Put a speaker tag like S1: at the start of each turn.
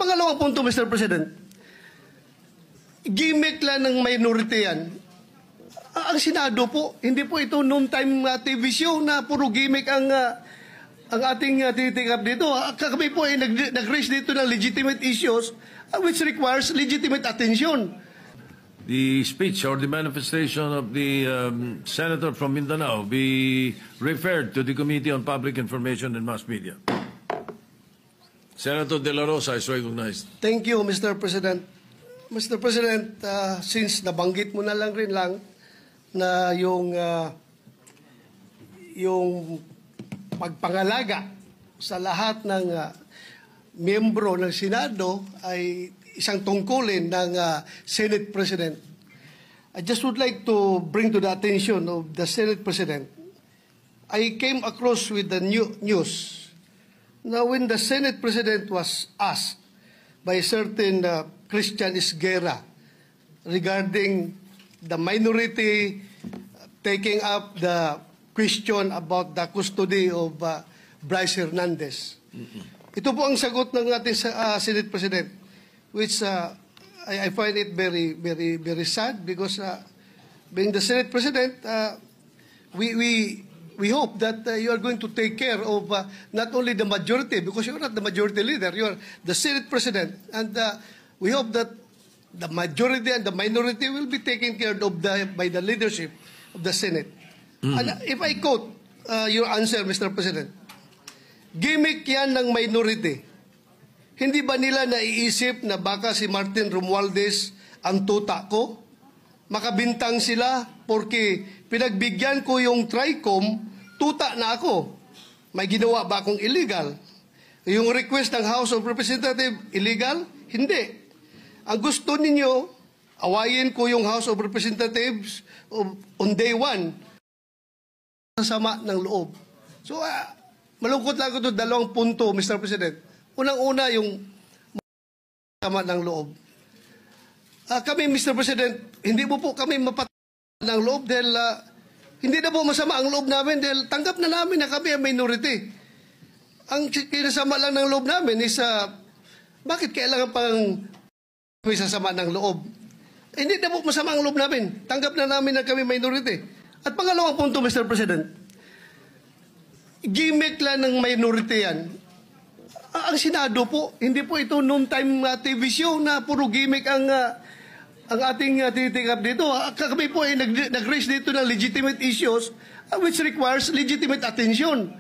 S1: pangalawang punto, Mr. President, gimmick lang ng minority yan. Ang Senado po, hindi po ito noon-time TV show na puro gimmick ang ating tinitikap dito. Kami po ay nag-raise dito ng legitimate issues which requires legitimate attention.
S2: The speech or the manifestation of the senator from Mindanao be referred to the Committee on Public Information and Mass Media. Senator De La Rosa is recognized.
S1: Thank you, Mr. President. Mr. President, since nabanggit mo na lang na yung pagpangalaga sa lahat ng miyembro ng Senado ay isang tungkulin ng Senate President. I just would like to bring to the attention of the Senate President. I came across with the news. Now, when the Senate President was asked by a certain Christian Esguerra regarding the minority taking up the question about the custody of Bryce Hernandez. Ito po ang sagot ng ating Senate President, which I find it very, very, very sad because being the Senate President, we hope that you are going to take care of not only the majority, because you're not the majority leader, you're the Senate President, and we hope that the majority and the minority will be taken care of by the leadership of the Senate. And if I quote your answer, Mr. President, gimmick yan ng minority. Hindi ba nila naiisip na baka si Martin Romualdez ang tuta ko? Makabintang sila porque pinagbigyan ko yung TRICOM, tuta na ako. May ginawa ba akong illegal? Yung request ng House of Representatives, illegal? Hindi. Ang gusto ninyo, awayin ko yung House of Representatives on day one. Sama ng loob. So, malungkot lang ko ito, dalawang punto, Mr. President. Unang-una, yung sama ng loob. Kami, Mr. President, hindi mo po kami mapatay ng loob dahil hindi na po masama ang loob namin dahil tanggap na namin na kami ang minority. Ang kinasama lang ng loob namin is bakit kailangan pang may sasama ng loob? Hindi na po masama ang loob namin. Tanggap na namin na kami minority. At pangalawang punto, Mr. President, gimmick lang ng minority yan. Ang Senado po, hindi po ito noon-time TV show na puro gimmick ang ating tinitikap dito. Kami po ay nag-raise dito ng legitimate issues which requires legitimate attention.